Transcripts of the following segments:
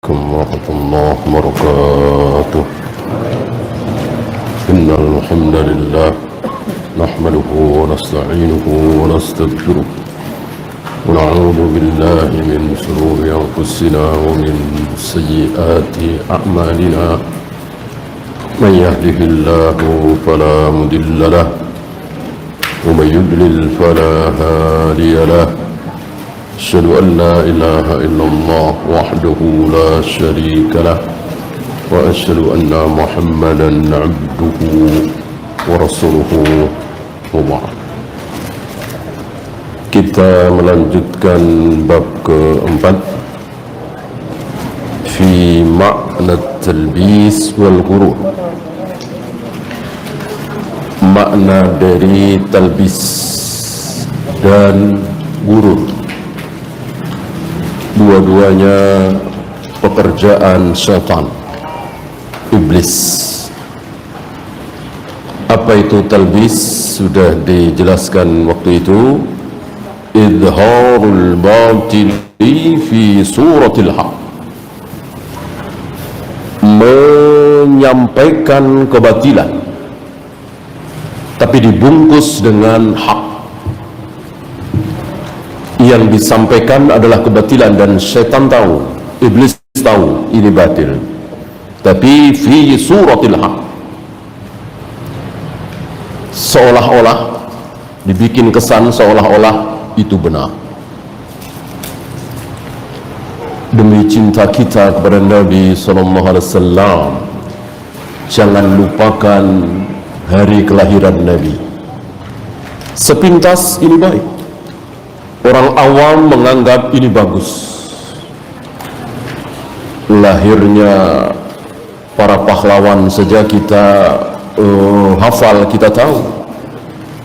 عليكم ورحمة الله وبركاته. إن الحمد لله نحمده ونستعينه ونستغفره ونعوذ بالله من شرور أنفسنا ومن سيئات أعمالنا. من يهده الله فلا مضل له ومن يضلل فلا هادي له. أشهد أن لا إله إلا الله وحده لا شريك له وأشهد أن محمدا عبده ورسوله وبعد. Kita melanjutkan bab keempat, fi makna talbis wal ghurur, makna dari talbis dan gurur. Dua-duanya pekerjaan syaitan, iblis. Apa itu talbis? Sudah dijelaskan waktu itu. Idharul batili fi suratil haq, menyampaikan kebatilan tapi dibungkus dengan hak. Yang disampaikan adalah kebatilan dan syaitan tahu, iblis tahu ini batil, tapi fi suratil haq, seolah-olah dibikin kesan seolah-olah itu benar. Demi cinta kita kepada Nabi SAW, jangan lupakan hari kelahiran Nabi. Sepintas ini baik, orang awam menganggap ini bagus. Lahirnya para pahlawan saja kita hafal, kita tahu.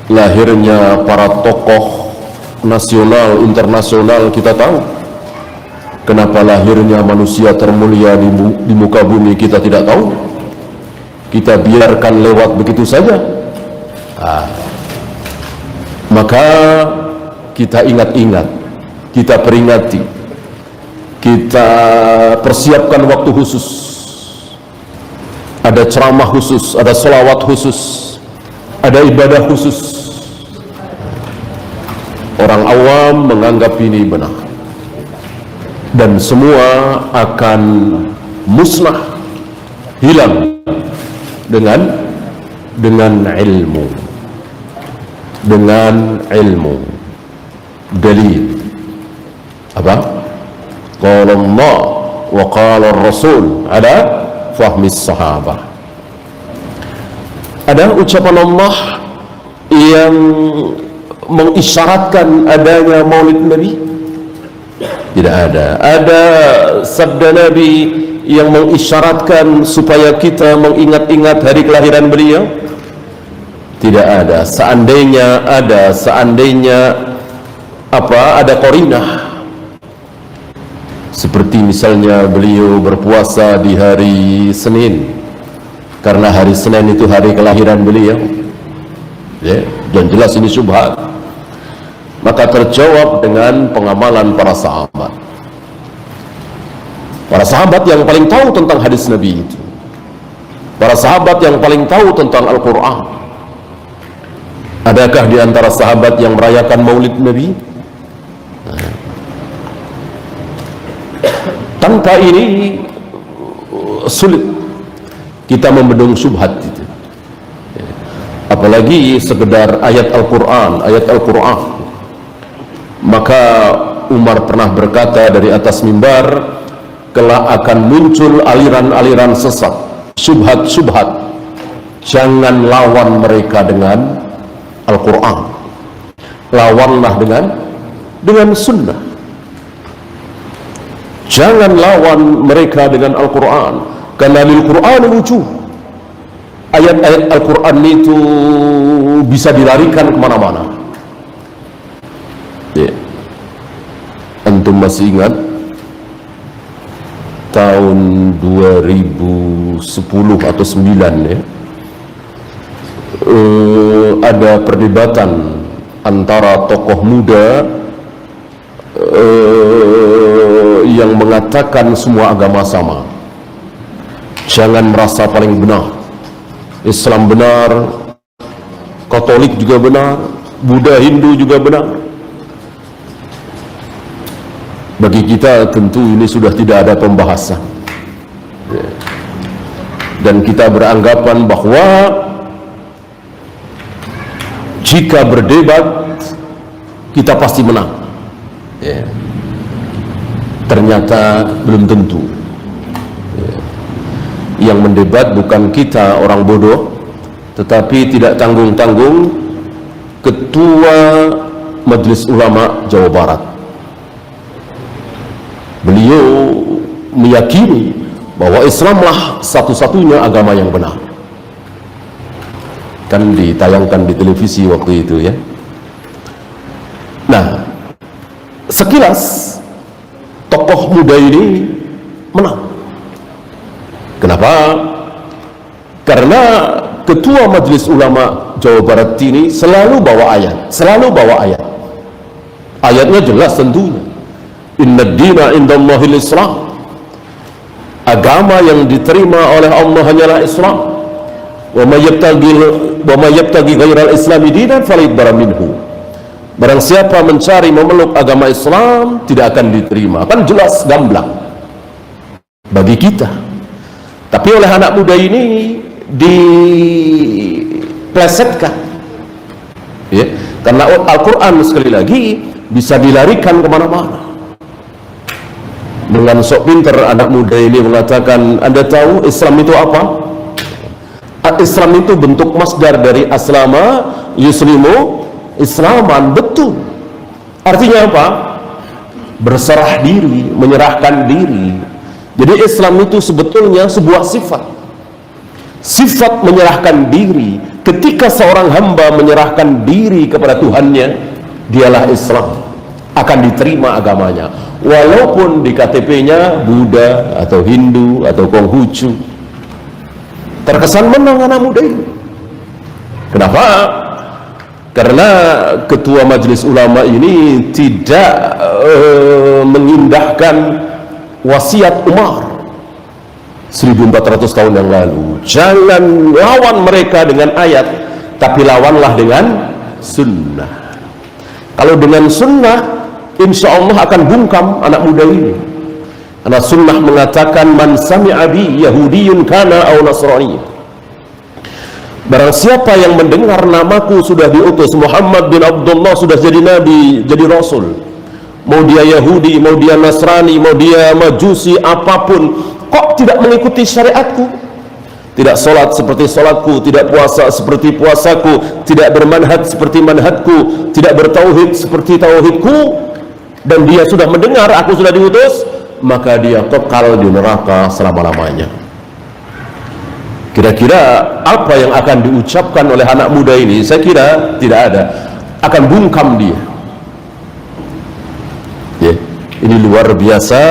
Lahirnya para tokoh nasional, internasional kita tahu. Kenapa lahirnya manusia termulia di muka bumi kita tidak tahu? Kita biarkan lewat begitu saja. Maka kita ingat-ingat, kita peringati, kita persiapkan waktu khusus, ada ceramah khusus, ada sholawat khusus, ada ibadah khusus. Orang awam menganggap ini benar, dan semua akan musnah, hilang dengan ilmu, dalil. Apa? Qala Allah wa qala Rasul ala fahmis sahabah. Ada ucapan Allah yang mengisyaratkan adanya maulid Nabi? Tidak ada. Ada sabda Nabi yang mengisyaratkan supaya kita mengingat-ingat hari kelahiran beliau? Tidak ada. Seandainya ada, ada qarinah, seperti misalnya beliau berpuasa di hari Senin karena hari Senin itu hari kelahiran beliau, ya, dan jelas ini syubhat, maka terjawab dengan pengamalan para sahabat. Para sahabat yang paling tahu tentang hadis Nabi itu, para sahabat yang paling tahu tentang Al-Quran. Adakah di antara sahabat yang merayakan maulid Nabi? Tanpa ini sulit kita membendung syubhat itu. Apalagi sekedar ayat Al-Quran. Maka Umar pernah berkata dari atas mimbar, kelak akan muncul aliran-aliran sesat, syubhat-syubhat. Jangan lawan mereka dengan Al-Quran, lawanlah dengan sunnah. Jangan lawan mereka dengan Al-Quran, karena lil Quran wujuh. Ayat-ayat Al-Quran itu bisa dilarikan kemana-mana. Ya. Antum masih ingat tahun 2010 atau 9 ya, ada perdebatan antara tokoh muda yang mengatakan semua agama sama. Jangan merasa paling benar. Islam benar, Katolik juga benar, Buddha, Hindu juga benar. Bagi kita tentu ini sudah tidak ada pembahasan. Dan kita beranggapan bahwa jika berdebat kita pasti menang. Ternyata belum tentu. Yang mendebat bukan kita orang bodoh, tetapi tidak tanggung-tanggung Ketua Majelis Ulama Jawa Barat. Beliau meyakini bahwa Islamlah satu-satunya agama yang benar. Kan ditayangkan di televisi waktu itu ya. Nah, sekilas tokoh muda ini menang. Kenapa? Karena Ketua Majelis Ulama Jawa Barat ini selalu bawa ayat, Ayatnya jelas tentunya. Inna dina indallahil Islam. Agama yang diterima oleh Allah hanyalah Islam. Wa may yabtaghi ghairal islami dinan falyakbar minhu. Barang siapa mencari memeluk agama Islam tidak akan diterima. Kan jelas gamblang bagi kita. Tapi oleh anak muda ini diplesetkan, ya, karena Al-Quran sekali lagi bisa dilarikan kemana-mana. Dengan sok pinter anak muda ini mengatakan, Anda tahu Islam itu apa? Islam itu bentuk masdar dari aslama yuslimu islaman. Betul. Artinya apa? Berserah diri, menyerahkan diri. Jadi Islam itu sebetulnya sebuah sifat menyerahkan diri. Ketika seorang hamba menyerahkan diri kepada Tuhannya, dialah Islam, akan diterima agamanya, walaupun di KTP-nya Buddha atau Hindu atau Konghucu. Terkesan menang anak muda ini. Kenapa? Karena Ketua Majelis Ulama ini tidak mengindahkan wasiat Umar 1400 tahun yang lalu. Jangan lawan mereka dengan ayat, tapi lawanlah dengan sunnah. Kalau dengan sunnah, insya Allah akan bungkam anak muda ini. Karena sunnah mengatakan, man sami'a bi yahudiyun kana aw nasrani. Barang siapa yang mendengar namaku sudah diutus, Muhammad bin Abdullah sudah jadi nabi, jadi rasul, mau dia Yahudi, mau dia Nasrani, mau dia Majusi, apapun, kok tidak mengikuti syariatku, tidak sholat seperti sholatku, tidak puasa seperti puasaku, tidak bermanhaj seperti manhajku, tidak bertauhid seperti tauhidku, dan dia sudah mendengar aku sudah diutus, maka dia kekal di neraka selama-lamanya. Kira-kira apa yang akan diucapkan oleh anak muda ini? Saya kira tidak ada, akan bungkam dia. Ini luar biasa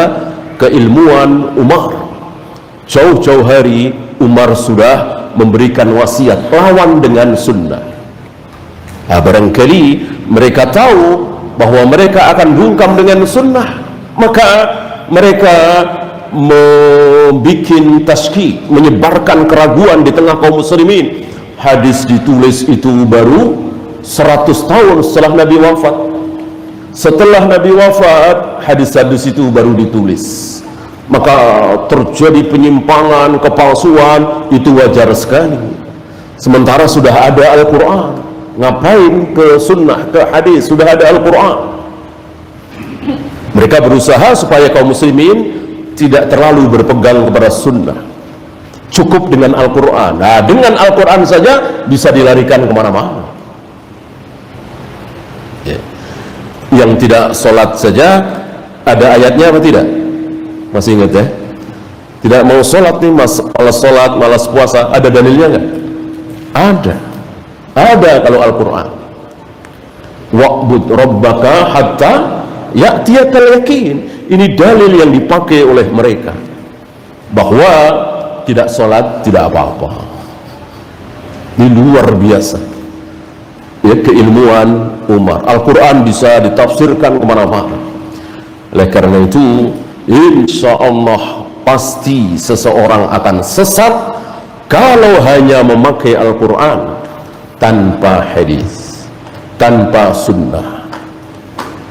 keilmuan Umar. Jauh-jauh hari Umar sudah memberikan wasiat, lawan dengan sunnah. Nah, barangkali mereka tahu bahwa mereka akan bungkam dengan sunnah, maka mereka membuat tasykik, menyebarkan keraguan di tengah kaum muslimin. Hadis ditulis itu baru 100 tahun setelah Nabi wafat. Setelah Nabi wafat, hadis-hadis itu baru ditulis. Maka terjadi penyimpangan, kepalsuan, itu wajar sekali. Sementara sudah ada Al-Quran, ngapain ke sunnah, ke hadis? Sudah ada Al-Quran. Mereka berusaha supaya kaum muslimin tidak terlalu berpegang kepada sunnah, cukup dengan Al-Quran. Nah, dengan Al-Quran saja bisa dilarikan kemana-mana. Yang tidak sholat saja ada ayatnya apa tidak? Masih ingat ya? Tidak mau sholat nih, malas sholat, malas puasa, ada dalilnya nggak? Ada kalau Al-Quran. Wa'bud rabbaka hatta ya'tiyakal yakin. Ini dalil yang dipakai oleh mereka bahwa tidak sholat tidak apa-apa. Ini luar biasa ya, keilmuan Umar. Al-Quran bisa ditafsirkan kemana-mana. Oleh karena itu insya Allah pasti seseorang akan sesat kalau hanya memakai Al-Quran tanpa hadis, tanpa sunnah.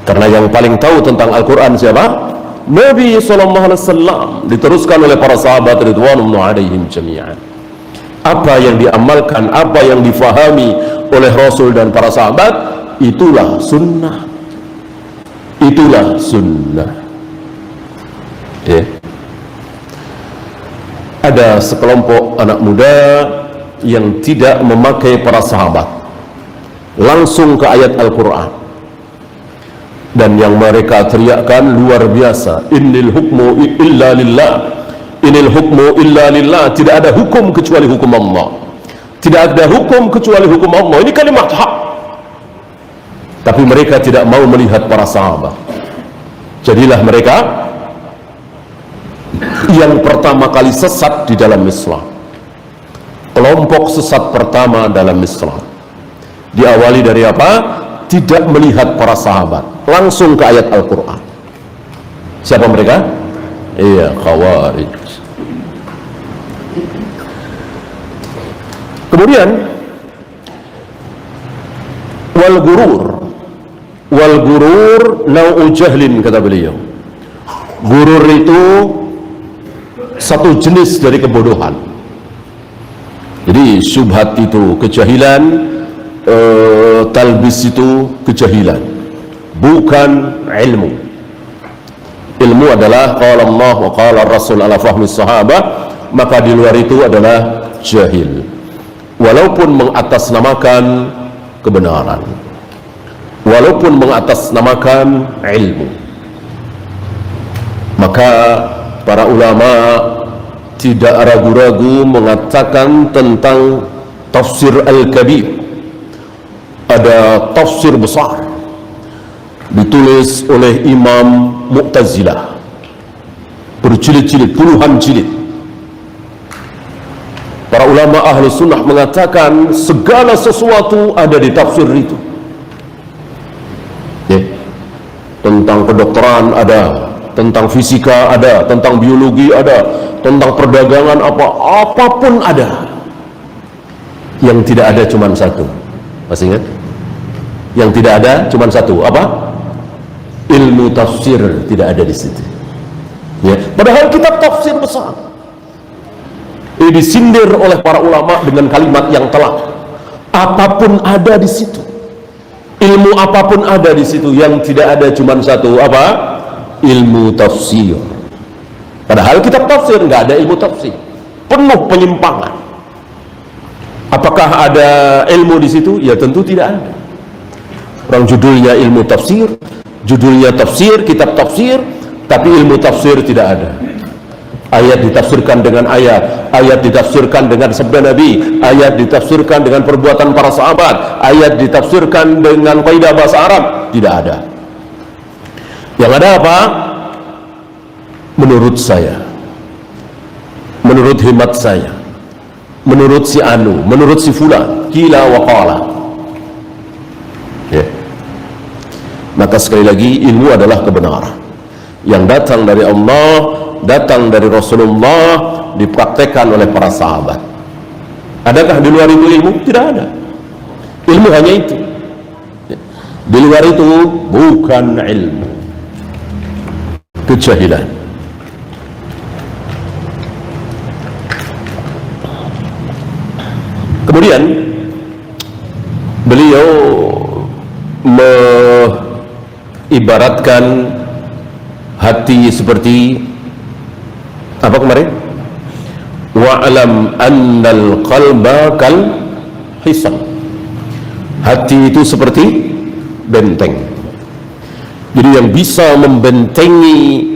Karena yang paling tahu tentang Al-Quran siapa? Nabi SAW. Diteruskan oleh para sahabat ridwanullah alaihim jami'an. Apa yang diamalkan, apa yang difahami oleh Rasul dan para sahabat, itulah sunnah. Itulah sunnah. Ada sekelompok anak muda yang tidak memakai para sahabat, langsung ke ayat Al-Quran, dan yang mereka teriakkan luar biasa, innil hukmu illa lillah, innil hukmu illa lillah, tidak ada hukum kecuali hukum Allah, tidak ada hukum kecuali hukum Allah. Ini kalimat hak, tapi mereka tidak mau melihat para sahabat. Jadilah mereka yang pertama kali sesat di dalam Islam. Kelompok sesat pertama dalam Islam diawali dari apa? Tidak melihat para sahabat, langsung ke ayat Al-Quran. Siapa mereka? Iya, Khawarij. Kemudian wal gurur nau'u jahlin, kata beliau. Gurur itu satu jenis dari kebodohan. Jadi syubhat itu kejahilan, talbis itu kejahilan, bukan ilmu. Ilmu adalah qala Allah wa qala Rasul ala fahmi sahabah, maka di luar itu adalah jahil, walaupun mengatasnamakan kebenaran, walaupun mengatasnamakan ilmu. Maka para ulama tidak ragu-ragu mengatakan tentang tafsir Al-Kabir. Ada tafsir besar ditulis oleh Imam Mu'tazilah, berjilid-jilid, puluhan jilid. Para ulama ahli sunnah mengatakan segala sesuatu ada di tafsir itu. Tentang kedokteran ada, tentang fisika ada, tentang biologi ada, tentang perdagangan apapun ada. Yang tidak ada cuma satu. Masih ingat? Yang tidak ada cuma satu, apa? Ilmu tafsir tidak ada di situ. Ya. Padahal kitab tafsir besar. Ini disindir oleh para ulama dengan kalimat yang telak. Apapun ada di situ. Ilmu apapun ada di situ. Yang tidak ada cuma satu, apa? Ilmu tafsir. Padahal kitab tafsir nggak ada ilmu tafsir, penuh penyimpangan. Apakah ada ilmu di situ? Ya tentu tidak ada. Orang judulnya ilmu tafsir, judulnya tafsir, kitab tafsir, tapi ilmu tafsir tidak ada. Ayat ditafsirkan dengan ayat, ayat ditafsirkan dengan sabda Nabi, ayat ditafsirkan dengan perbuatan para sahabat, ayat ditafsirkan dengan kaidah bahasa Arab, tidak ada. Yang ada apa? Menurut saya, menurut hemat saya, menurut si anu, menurut si fulan, kila wa qala. Ya. Maka sekali lagi, ilmu adalah kebenaran yang datang dari Allah, datang dari Rasulullah, dipraktekkan oleh para sahabat. Adakah di luar itu ilmu? Tidak ada. Ilmu hanya itu. Di luar itu bukan ilmu, kejahilan. Kemudian beliau mengibaratkan hati seperti apa kemarin? Wa'lam annal qalba kal hisan. Hati itu seperti benteng. Jadi yang bisa membentengi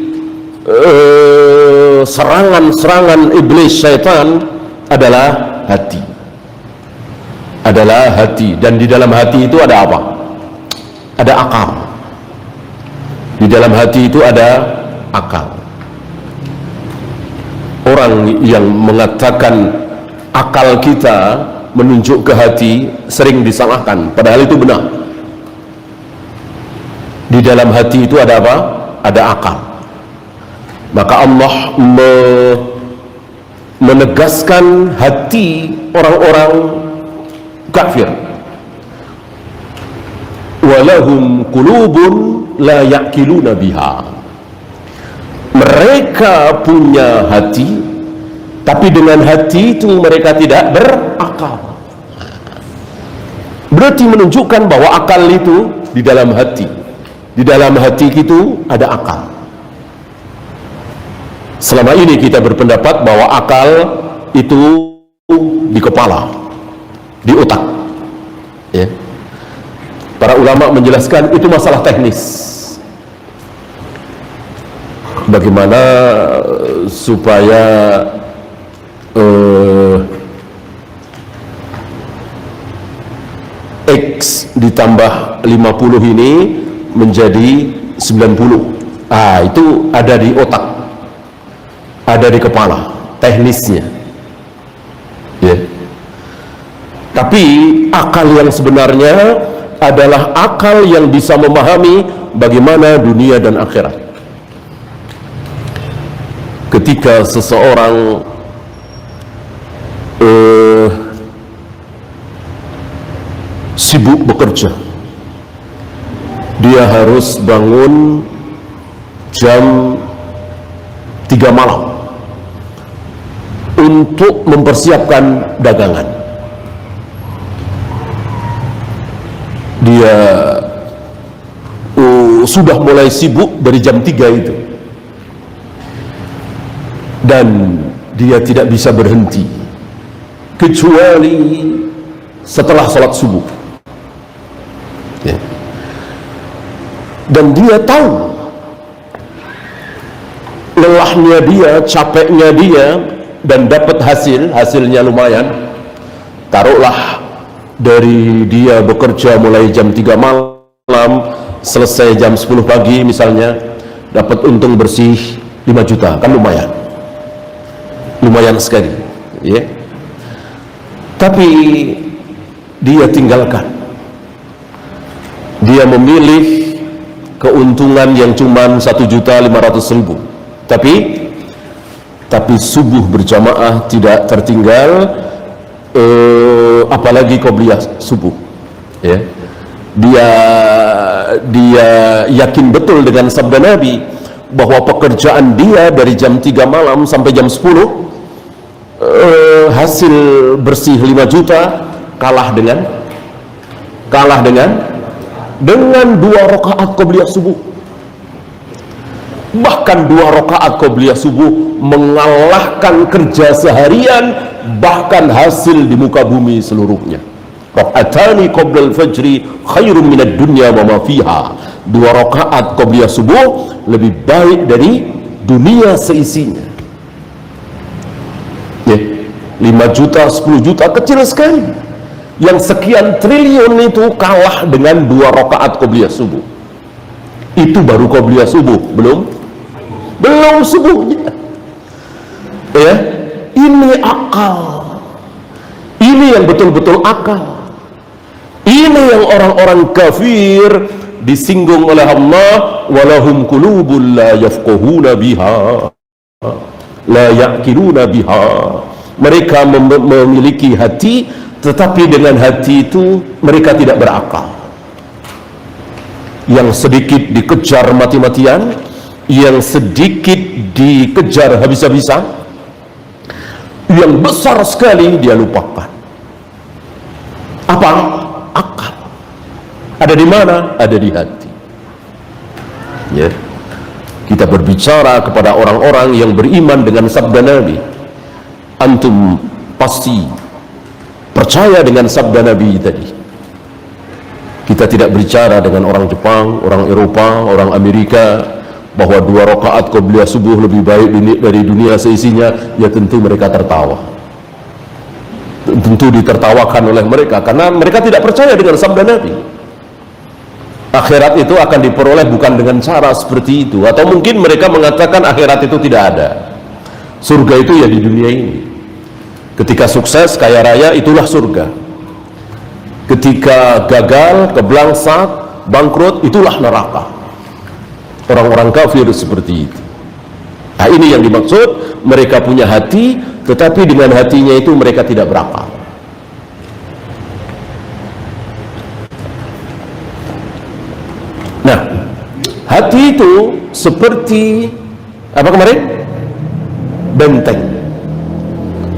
serangan-serangan iblis syaitan adalah hati. Adalah hati. Dan di dalam hati itu ada apa? Ada akal. Di dalam hati itu ada akal. Orang yang mengatakan akal kita menunjuk ke hati sering disalahkan, padahal itu benar. Di dalam hati itu ada apa? Ada akal. Maka Allah menegaskan hati orang-orang kafir. Walahum qulubun la ya'qiluna biha. Mereka punya hati, tapi dengan hati itu mereka tidak berakal. Berarti menunjukkan bahwa akal itu di dalam hati. Di dalam hati itu ada akal. Selama ini kita berpendapat bahwa akal itu di kepala, di otak, ya. Para ulama menjelaskan itu masalah teknis. Bagaimana supaya X ditambah 50 ini menjadi 90. Itu ada di otak, ada di kepala, teknisnya, ya. Tapi akal yang sebenarnya adalah akal yang bisa memahami bagaimana dunia dan akhirat. Ketika seseorang sibuk bekerja, dia harus bangun jam 3 malam untuk mempersiapkan dagangan. Dia sudah mulai sibuk dari jam 3 itu, dan dia tidak bisa berhenti kecuali setelah sholat subuh, ya. Dan dia tahu lelahnya dia, capeknya dia, dan dapat hasilnya lumayan. Taruhlah dari dia bekerja mulai jam 3 malam selesai jam 10 pagi misalnya, dapat untung bersih 5 juta, kan lumayan sekali, ya. Tapi dia tinggalkan, dia memilih keuntungan yang cuma 1.500.000, tapi subuh berjamaah tidak tertinggal, apalagi qobliyah subuh, ya. Dia yakin betul dengan sabda Nabi bahwa pekerjaan dia dari jam 3 malam sampai jam 10, hasil bersih 5 juta kalah dengan 2 rakaat qobliyah subuh. Bahkan 2 rakaat qobliyah subuh mengalahkan kerja seharian, bahkan hasil di muka bumi seluruhnya. Raka'atani qoblal fajri khairum minad dunya wa ma fiha. 2 rakaat qobliyah subuh lebih baik dari dunia seisinya, ya. 5 juta, 10 juta kecil sekali. Yang sekian triliun itu kalah dengan 2 rakaat qobliyah subuh. Itu baru qobliyah subuh, belum subuhnya, ya. Ini akal, ini yang betul-betul akal. Ini yang orang-orang kafir disinggung oleh Allah, walahum qulubun la yafqahuna biha la ya'qiluna biha. Mereka memiliki hati, tetapi dengan hati itu mereka tidak berakal. Yang sedikit dikejar mati-matian, yang sedikit dikejar habis-habisan, yang besar sekali dia lupakan. Apa? Akal. Ada di mana? Ada di hati, ya. Kita berbicara kepada orang-orang yang beriman dengan sabda Nabi. Antum pasti percaya dengan sabda Nabi tadi. Kita tidak berbicara dengan orang Jepang, orang Eropa, orang Amerika bahwa 2 rakaat qobliyah subuh lebih baik dari dunia seisinya. Ya tentu mereka tertawa, tentu ditertawakan oleh mereka, karena mereka tidak percaya dengan sabda Nabi. Akhirat itu akan diperoleh bukan dengan cara seperti itu. Atau mungkin mereka mengatakan akhirat itu tidak ada, surga itu ya di dunia ini. Ketika sukses, kaya raya, itulah surga. Ketika gagal, keblangsat, bangkrut, itulah neraka. Orang-orang kafir seperti itu. Nah, ini yang dimaksud, mereka punya hati, tetapi dengan hatinya itu mereka tidak berakal. Nah, hati itu seperti apa kemarin? Benteng.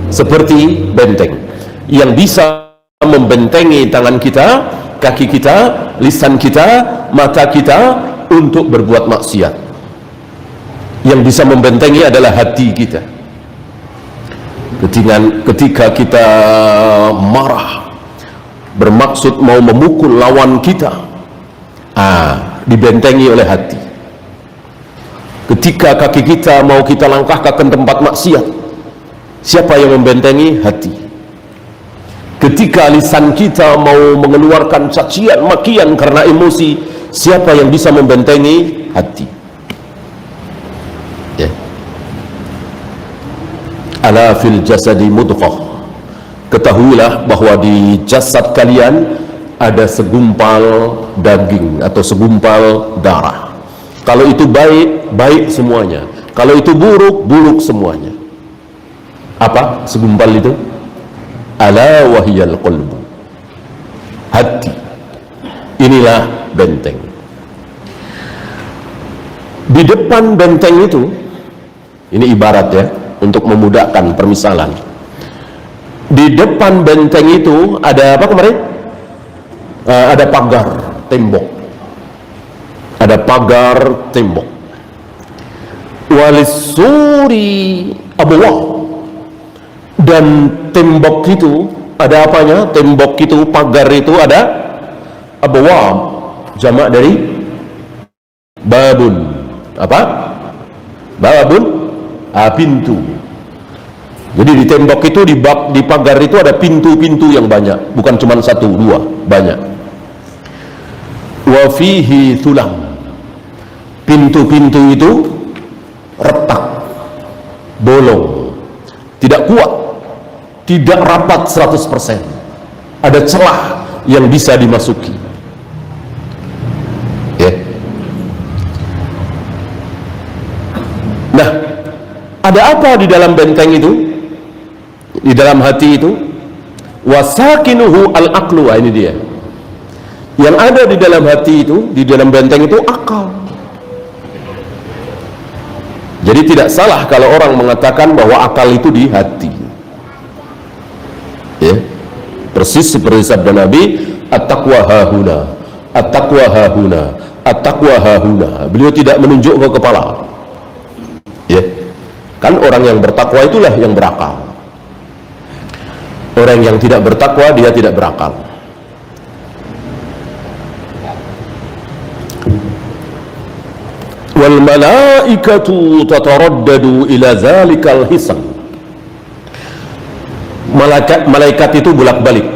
Seperti benteng yang bisa membentengi tangan kita, kaki kita, lisan kita, mata kita untuk berbuat maksiat. Yang bisa membentengi adalah hati kita. Ketika kita marah, bermaksud mau memukul lawan kita, dibentengi oleh hati. Ketika kaki kita mau kita langkahkan ke tempat maksiat, siapa yang membentengi? Hati. Ketika lisan kita mau mengeluarkan cacian, makian karena emosi, siapa yang bisa membentengi? Hati. Ya. Ala fil jasadi mudghah. Ketahuilah bahwa di jasad kalian ada segumpal daging atau segumpal darah. Kalau itu baik, baik semuanya. Kalau itu buruk, buruk semuanya. Apa segumpal itu? Ala wahiyal qalbu. Hati. Inilah benteng. Di depan benteng itu, ini ibarat ya, untuk memudahkan permisalan. Di depan benteng itu ada apa kemarin? Ada pagar tembok. Ada pagar tembok. Walisuri abwab. Dan tembok itu ada apanya? Tembok itu, pagar itu ada abwab, jamak dari babun. Apa? Babun, pintu. Jadi di tembok itu, di pagar itu ada pintu-pintu yang banyak, bukan cuma satu, dua, banyak. Wa fihi tulang. Pintu-pintu itu retak, bolong, tidak kuat, tidak rapat 100%. Ada celah yang bisa dimasuki. Ya. Nah, ada apa di dalam benteng itu? Di dalam hati itu? Wasakinuhu al-aqlu. Ini dia. Yang ada di dalam hati itu, di dalam benteng itu akal. Jadi tidak salah kalau orang mengatakan bahwa akal itu di hati. Ya. Persis seperti sabda Nabi, at-taqwa hahuna, at-taqwa hahuna, at-taqwa hahuna. Beliau tidak menunjuk ke kepala. Ya. Kan orang yang bertakwa itulah yang berakal. Orang yang tidak bertakwa, dia tidak berakal. Wal malaikatu tataraddadu ila zalikal hisan. Malaikat itu bolak-balik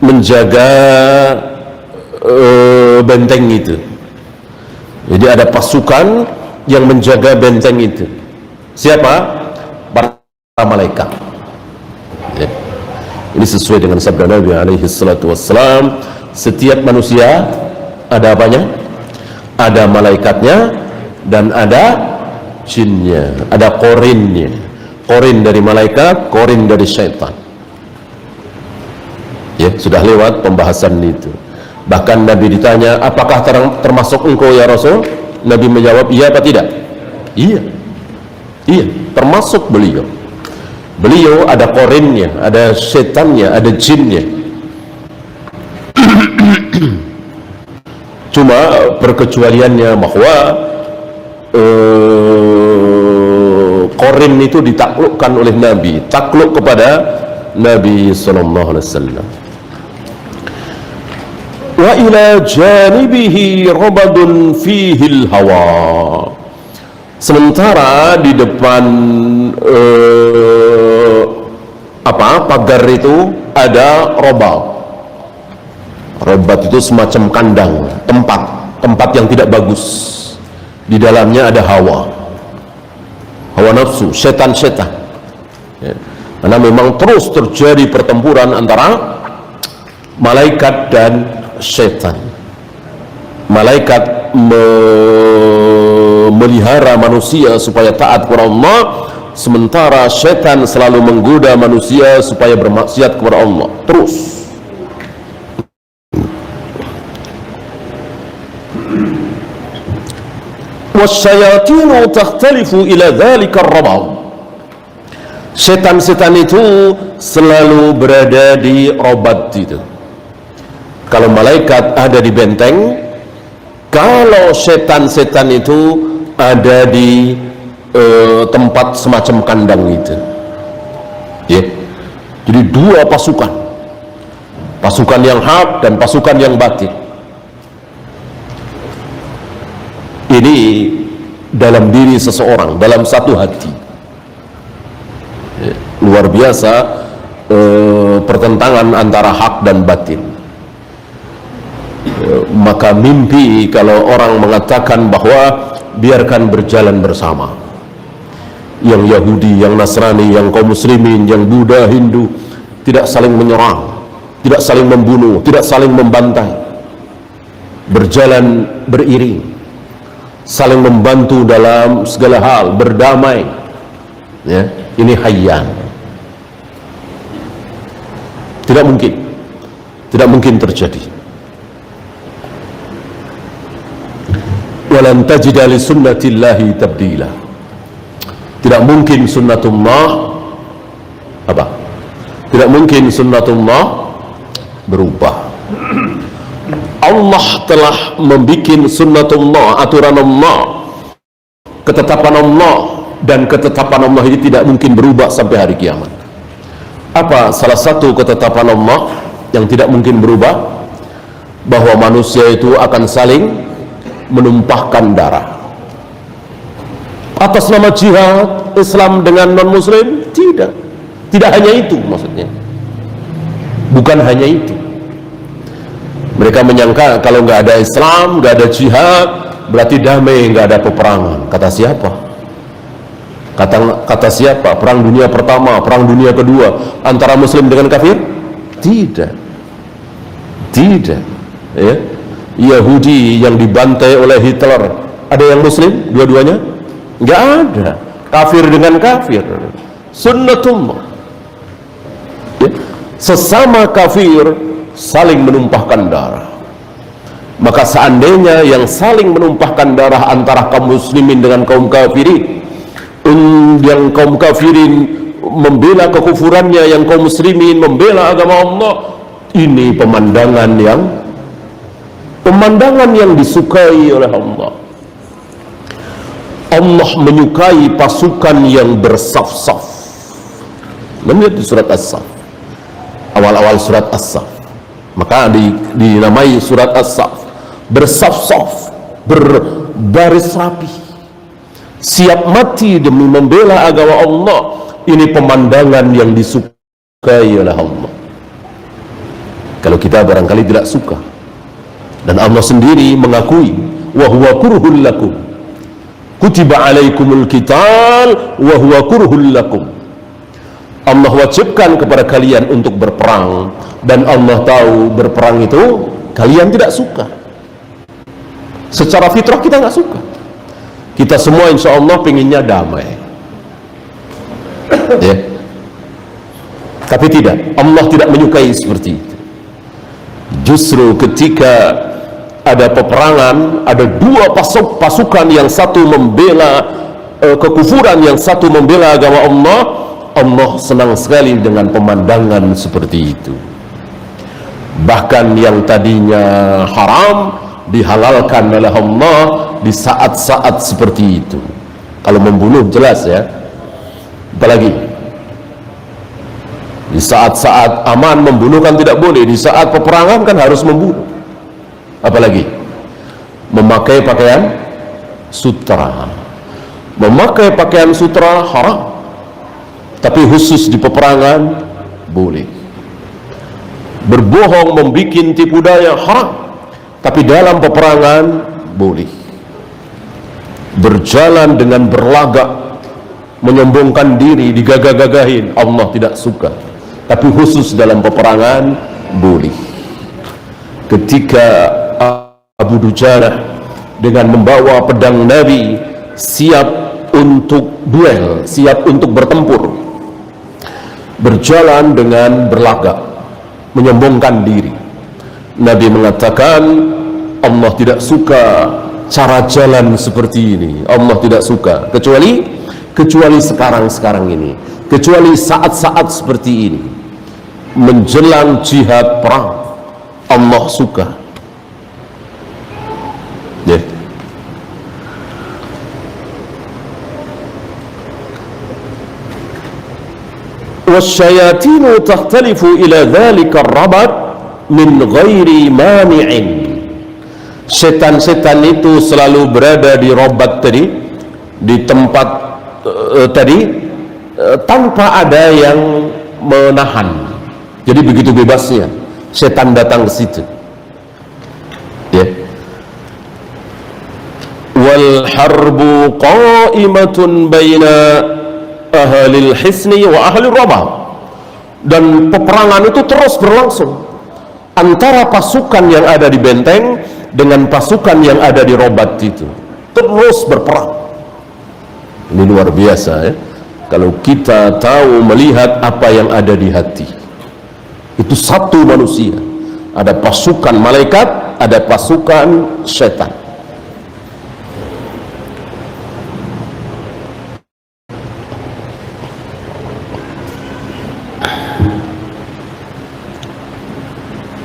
menjaga benteng itu. Jadi ada pasukan yang menjaga benteng itu. Siapa? Para malaikat. Ya. Ini sesuai dengan sabda Nabi alaihi salatu wassalam, setiap manusia ada apanya? Ada malaikatnya dan ada jinnya, ada korinnya. Korin dari malaikat, korin dari syaitan. Ya, sudah lewat pembahasan itu. Bahkan Nabi ditanya, apakah termasuk engkau ya Rasul? Nabi menjawab, iya apa tidak? Iya. Iya, termasuk beliau. Beliau ada korinnya, ada syaitannya, ada jinnya. Cuma perkecualiannya bahwa korin itu ditaklukkan oleh Nabi, takluk kepada Nabi sallallahu alaihi wasallam. Wa ila janibihi rabadun fihi hawa. Sementara di depan pagar itu ada robab. Robab itu semacam kandang, tempat yang tidak bagus. Di dalamnya ada hawa nafsu, setan-setan. Ya. Karena memang terus terjadi pertempuran antara malaikat dan setan. Malaikat memelihara manusia supaya taat kepada Allah, sementara syaitan selalu menggoda manusia supaya bermaksiat kepada Allah terus. Wasyayatinu takhtalifu ila dzalika ar-rabab. Setan-setan itu selalu berada di robat itu. Kalau malaikat ada di benteng, kalau setan-setan itu ada di tempat semacam kandang itu, ya. Jadi dua pasukan, pasukan yang hak dan pasukan yang batil. Ini dalam diri seseorang, dalam satu hati, ya. Luar biasa pertentangan antara hak dan batil. Maka mimpi kalau orang mengatakan bahwa biarkan berjalan bersama, yang Yahudi, yang Nasrani, yang kaum muslimin, yang Buddha, Hindu, tidak saling menyerang, tidak saling membunuh, tidak saling membantai, berjalan beriring, saling membantu dalam segala hal, berdamai, ya, ini hayyan. Tidak mungkin terjadi. Walan tajida li sunnatillahi tabdila. Tidak mungkin sunnatullah apa? Tidak mungkin sunnatullah berubah. Allah telah membuat sunnatullah, aturan Allah, ketetapan Allah, dan ketetapan Allah ini tidak mungkin berubah sampai hari kiamat. Apa salah satu ketetapan Allah yang tidak mungkin berubah? Bahwa manusia itu akan saling menumpahkan darah atas nama jihad Islam dengan non-muslim. Tidak hanya itu, maksudnya bukan hanya itu. Mereka menyangka kalau nggak ada Islam, nggak ada jihad, berarti damai, nggak ada peperangan. Kata siapa? Kata siapa? Perang dunia pertama, perang dunia kedua antara muslim dengan kafir? Tidak, ya. Yahudi yang dibantai oleh Hitler, ada yang muslim dua-duanya? Nggak ada. Kafir dengan kafir. Sunnatullah, ya. Sesama kafir saling menumpahkan darah. Maka seandainya yang saling menumpahkan darah antara kaum muslimin dengan kaum kafirin, yang kaum kafirin membela kekufurannya, yang kaum muslimin membela agama Allah, ini pemandangan yang disukai oleh Allah. Allah menyukai pasukan yang bersaf-saf. Melihat di surat As-Saff, awal-awal surat As-Saff, maka dinamai surat As-Saff, bersaf-saf, berbaris rapi, siap mati demi membela agama Allah. Ini pemandangan yang disukai oleh Allah. Kalau kita barangkali tidak suka, dan Allah sendiri mengakui, wa huwa kurhul lakum, kutiba alaikumul qital wa huwa kurhul lakum. Allah wajibkan kepada kalian untuk berperang, dan Allah tahu berperang itu kalian tidak suka. Secara fitrah kita nggak suka. Kita semua insya Allah pengennya damai, ya. Tapi tidak, Allah tidak menyukai seperti itu. Justru ketika ada peperangan, ada dua pasukan, yang satu membela kekufuran, yang satu membela agama Allah, Allah senang sekali dengan pemandangan seperti itu. Bahkan yang tadinya haram dihalalkan oleh Allah di saat-saat seperti itu. Kalau membunuh jelas, ya. Apalagi di saat-saat aman membunuh kan tidak boleh, di saat peperangan kan harus membunuh. Apalagi memakai pakaian sutra. Memakai pakaian sutra haram, tapi khusus di peperangan boleh. Berbohong, membikin tipu daya haram, tapi dalam peperangan boleh. Berjalan dengan berlagak, menyombongkan diri, digagah-gagahin, Allah tidak suka, tapi khusus dalam peperangan boleh. Ketika Abu Dujanah dengan membawa pedang Nabi siap untuk duel, siap untuk bertempur, berjalan dengan berlagak, menyombongkan diri. Nabi mengatakan Allah tidak suka cara jalan seperti ini. Allah tidak suka kecuali sekarang ini, kecuali saat-saat seperti ini, menjelang jihad perang. Allah suka. Yeah. wasyayatinu takhtalifu ila dhalika rabat min ghairi mani'in. Setan-setan itu selalu berada di robat tadi, di tempat tanpa ada yang menahan. Jadi begitu bebasnya setan datang ke situ. Ya. Wal harbu qa'imatun baina ahlil hisni wa ahlil rabah. Dan peperangan itu terus berlangsung antara pasukan yang ada di benteng dengan pasukan yang ada di robat itu, terus berperang. Ini luar biasa ya. Kalau kita tahu melihat apa yang ada di hati, itu satu manusia, ada pasukan malaikat, ada pasukan setan.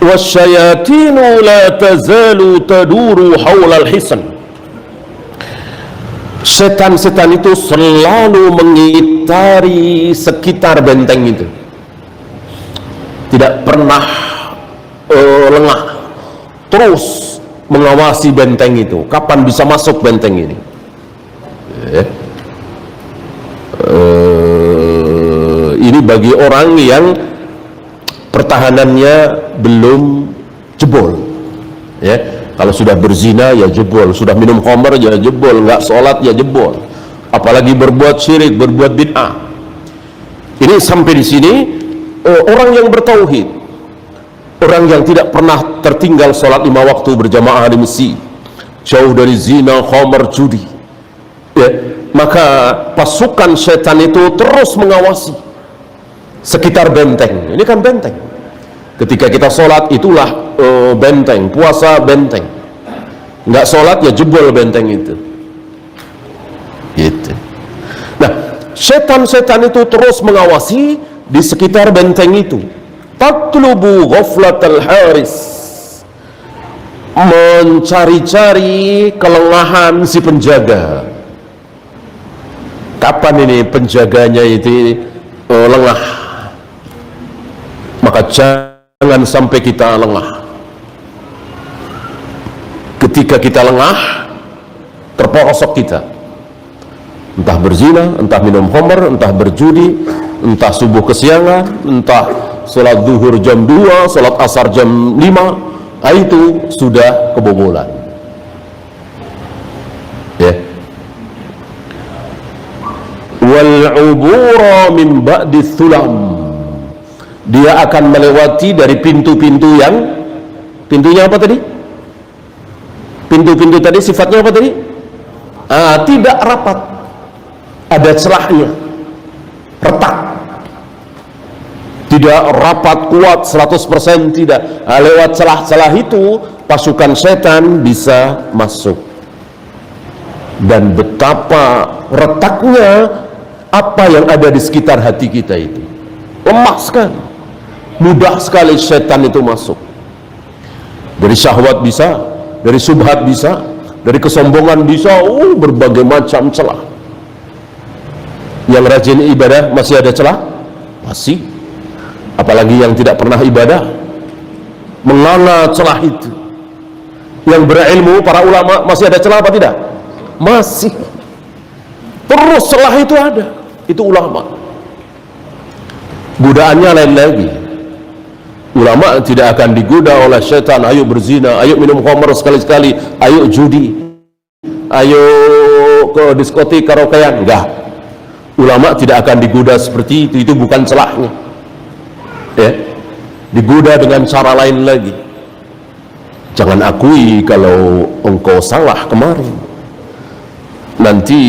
wasyayatinu la tazalu taduru hawlal hisan. Setan-setan itu selalu mengitari sekitar benteng itu, tidak pernah lengah, terus mengawasi benteng itu. Kapan bisa masuk benteng ini? Ini bagi orang yang pertahanannya belum jebol, ya. Kalau sudah berzina ya jebol, sudah minum khamr ya jebol, nggak sholat ya jebol, apalagi berbuat syirik, berbuat bid'ah. Ini sampai di sini orang yang bertauhid, orang yang tidak pernah tertinggal sholat 5 waktu berjamaah di masjid, jauh dari zina, khamr, judi, ya, maka pasukan setan itu terus mengawasi sekitar benteng. Ini kan benteng. Ketika kita sholat itulah benteng, puasa benteng, nggak sholat ya jebol benteng itu. Gitu. Nah, setan-setan itu terus mengawasi di sekitar benteng itu. Tatlubu ghaflatal haris, mencari-cari kelengahan si penjaga. Kapan ini penjaganya itu lengah? Maka jangan sampai kita lengah. Ketika kita lengah, terperosok kita, entah berzina, entah minum khamr, entah berjudi, entah subuh kesiangan, entah sholat zuhur jam 2, sholat asar jam 5, itu sudah kebobolan, ya. Wal'ubura min ba'di thulam, dia akan melewati dari pintu-pintu yang, pintunya apa tadi? Pintu-pintu tadi sifatnya apa tadi? Tidak rapat, ada celahnya, retak, tidak rapat kuat 100%, tidak. Lewat celah-celah itu pasukan setan bisa masuk. Dan betapa retaknya apa yang ada di sekitar hati kita itu, lemah sekali, mudah sekali setan itu masuk. Dari syahwat bisa, dari subhat bisa, dari kesombongan bisa, berbagai macam celah. Yang rajin ibadah masih ada celah? Masih. Apalagi yang tidak pernah ibadah, menganga celah itu. Yang berilmu, para ulama, masih ada celah apa tidak? Masih. Terus celah itu ada, itu ulama. Godaannya lain lagi. Ulama tidak akan digoda oleh setan, ayo berzina, ayo minum khamr sekali-sekali, ayo judi, ayo ke diskotik, karaokean. Enggak. Ulama tidak akan digoda seperti itu bukan celahnya. Ya. Digoda dengan cara lain lagi. Jangan akui kalau engkau salah kemarin. nanti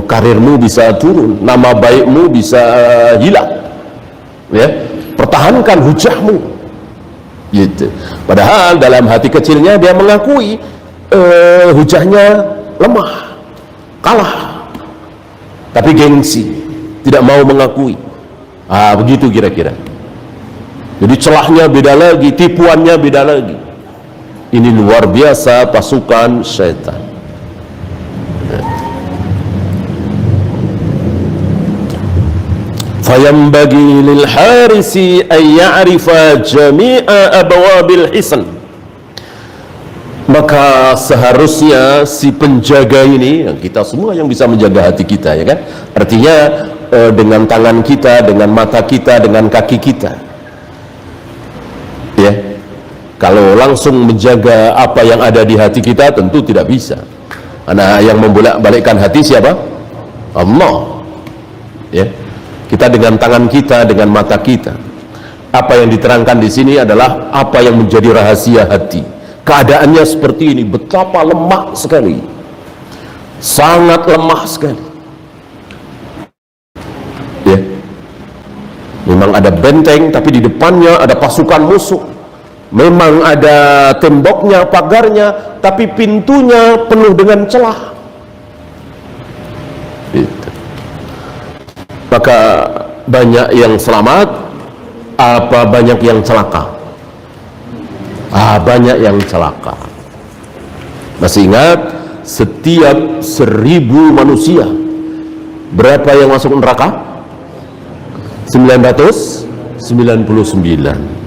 karirmu bisa turun, nama baikmu bisa hilang, ya. Pertahankan hujahmu, gitu. Padahal dalam hati kecilnya dia mengakui hujahnya lemah, kalah, tapi gengsi, tidak mau mengakui. Begitu kira-kira. Jadi celahnya beda lagi, tipuannya beda lagi. Ini luar biasa pasukan syaitan. Fayambagi lil harisi ay ya'rifa jami'a abwabil hisan. Maka seharusnya si penjaga ini, yang kita semua yang bisa menjaga hati kita, ya kan? Artinya dengan tangan kita, dengan mata kita, dengan kaki kita, ya. Kalau langsung menjaga apa yang ada di hati kita tentu tidak bisa. Karena yang membolak-balikkan hati siapa? Allah. Ya. Kita dengan tangan kita, dengan mata kita. Apa yang diterangkan di sini adalah apa yang menjadi rahasia hati. Keadaannya seperti ini, betapa lemah sekali. Sangat lemah sekali. Ya. Memang ada benteng, tapi di depannya ada pasukan musuh. Memang ada temboknya, pagarnya, tapi pintunya penuh dengan celah. Gitu. Maka banyak yang selamat, apa banyak yang celaka? Banyak yang celaka. Masih ingat, setiap 1000 manusia, berapa yang masuk neraka? 999.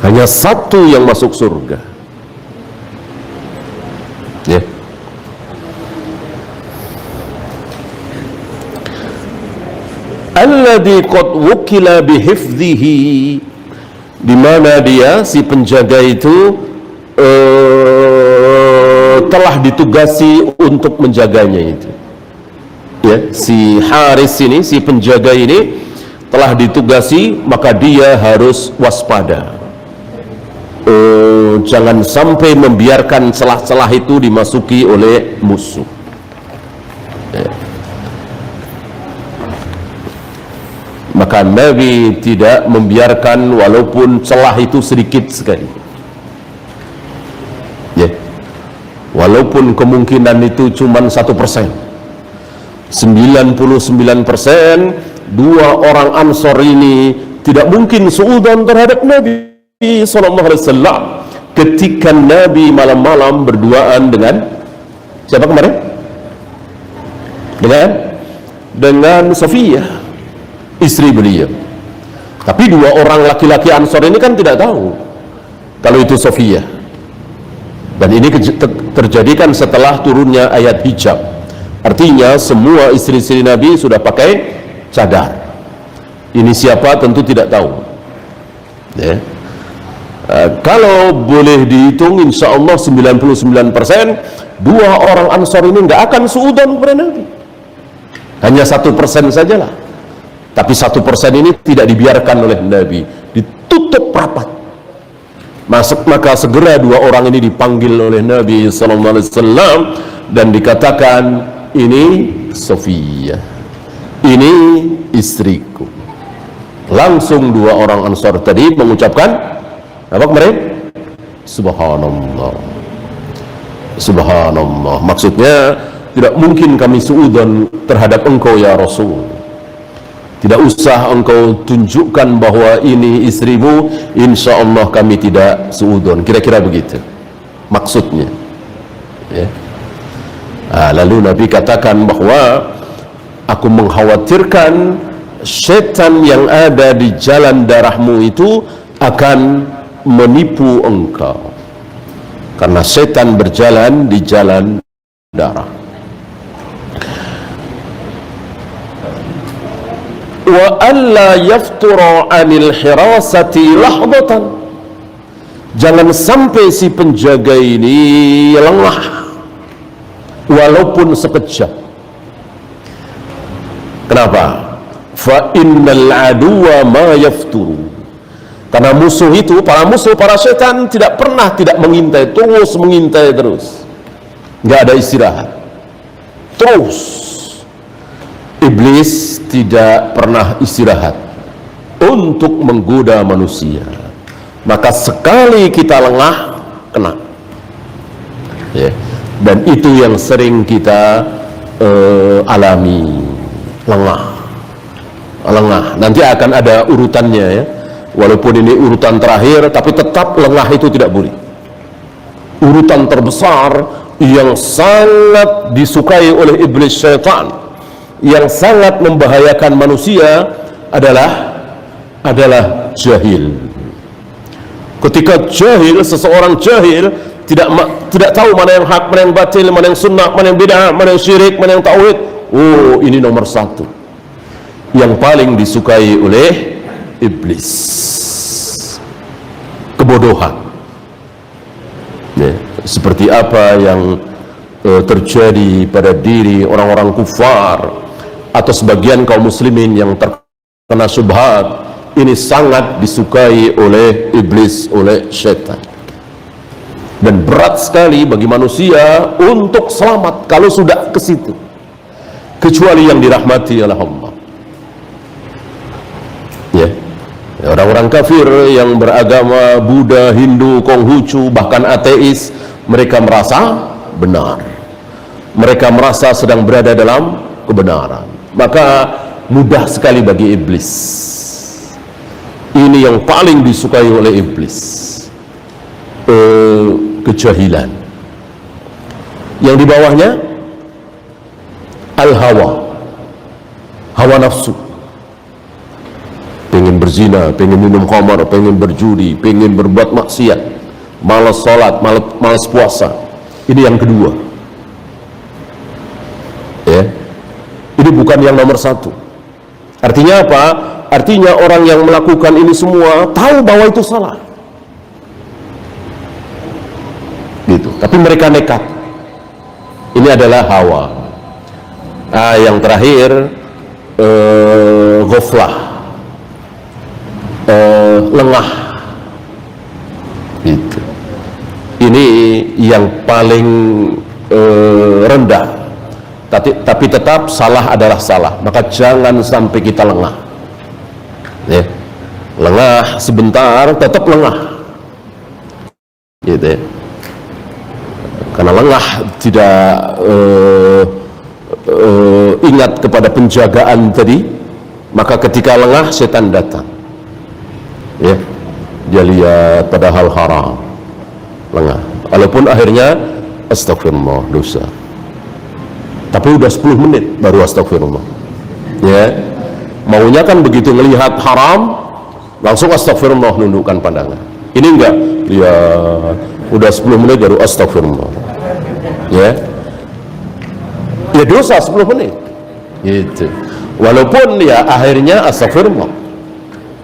Hanya satu yang masuk surga. Ya. Alladzi qad wukila bihifdhihi, di mana dia si penjaga itu telah ditugasi untuk menjaganya itu. Ya, si Haris ini, si penjaga ini telah ditugasi, maka dia harus waspada. Jangan sampai membiarkan celah-celah itu dimasuki oleh musuh. Ya. Maka Nabi tidak membiarkan walaupun celah itu sedikit sekali. Ya. Walaupun kemungkinan itu cuma 1%. 99% dua orang Ansor ini tidak mungkin suudzon terhadap Nabi sallallahu alaihi wasallam ketika Nabi malam-malam berduaan dengan siapa kemarin? Dengan Safiyah, istri beliau. Tapi dua orang laki-laki Ansor ini kan tidak tahu kalau itu Safiyah. Dan ini terjadi kan setelah turunnya ayat hijab. Artinya semua istri-istri Nabi sudah pakai cadar. Ini siapa tentu tidak tahu. Ya. Kalau boleh dihitung, insya Allah 99% dua orang Ansor ini nggak akan suudzon kepada Nabi. Hanya 1% sajalah. Tapi 1% ini tidak dibiarkan oleh Nabi, ditutup rapat. Maka segera dua orang ini dipanggil oleh Nabi Sallallahu Alaihi Wasallam dan dikatakan, ini Safiyah, ini istriku. Langsung dua orang Ansor tadi mengucapkan apa kemarin? Subhanallah, Subhanallah. Maksudnya tidak mungkin kami suudzon terhadap engkau ya Rasul. Tidak usah engkau tunjukkan bahwa ini istrimu, insya Allah kami tidak suudzon. Kira-kira begitu maksudnya, ya. Lalu Nabi katakan bahwa aku mengkhawatirkan setan yang ada di jalan darahmu itu akan menipu engkau, karena setan berjalan di jalan darah. Wa alla yafturu anil hirasati lahdatan, jangan sampai si penjaga ini lengah walaupun sekejap. Kenapa? Fa innal aduwa ma yafturu, karena musuh itu, para musuh, para setan tidak pernah tidak mengintai, terus mengintai terus. nggak ada istirahat. Terus iblis tidak pernah istirahat untuk menggoda manusia. Maka sekali kita lengah, kena. Ya. Dan itu yang sering kita alami, lengah. Nanti akan ada urutannya ya. Walaupun ini urutan terakhir, tapi tetap lengah itu tidak boleh. Urutan terbesar yang sangat disukai oleh iblis syaitan, yang sangat membahayakan manusia adalah jahil. Ketika jahil, seseorang jahil tidak tahu mana yang hak, mana yang batil, mana yang sunnah, mana yang bid'ah, mana yang syirik, mana yang tauhid. Oh, ini nomor satu yang paling disukai oleh iblis, kebodohan. Ya, seperti apa yang terjadi pada diri orang-orang kufar atau sebagian kaum muslimin yang terkena syubhat, ini sangat disukai oleh iblis, oleh syaitan. Dan berat sekali bagi manusia untuk selamat kalau sudah ke situ, kecuali yang dirahmati oleh Allah. Ya. Orang-orang kafir yang beragama Buddha, Hindu, Konghucu, bahkan ateis, mereka merasa benar. Mereka merasa sedang berada dalam kebenaran. Maka mudah sekali bagi iblis. Ini yang paling disukai oleh iblis. Kejahilan. Yang di bawahnya al-hawa, hawa nafsu. Pengen berzina, pengen minum khamar, pengen berjudi, pengen berbuat maksiat, malas sholat, malas puasa. Ini yang kedua. Ya, ini bukan yang nomor satu. Artinya apa? Artinya orang yang melakukan ini semua tahu bahwa itu salah, gitu. Tapi mereka nekat. Ini adalah hawa. Yang terakhir ghaflah. Lengah, gitu. Ini yang paling rendah, tapi tetap salah adalah salah. Maka jangan sampai kita lengah. Ya. Lengah sebentar, tetap lengah, gitu ya. Karena lengah tidak ingat kepada penjagaan tadi, maka ketika lengah setan datang. Ya, dia lihat pada hal haram, lengah. Walaupun akhirnya astagfirullah, dosa. Tapi udah 10 menit baru astagfirullah. Ya, maunya kan begitu melihat haram langsung astagfirullah, nundukkan pandangan. Ini enggak, ya udah 10 menit baru astagfirullah. Ya, ya dosa 10 menit. Gitu. Walaupun ya akhirnya astagfirullah.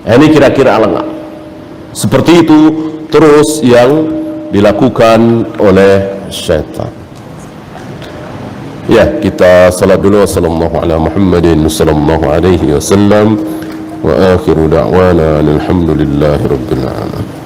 Ini kira-kira lengah. Seperti itu terus yang dilakukan oleh syaitan. Ya, kita salat dulu. Sallallahu ala Muhammadin sallallahu alaihi wasallam. Wa akhiru da'wana alhamdulillahi rabbil alamin.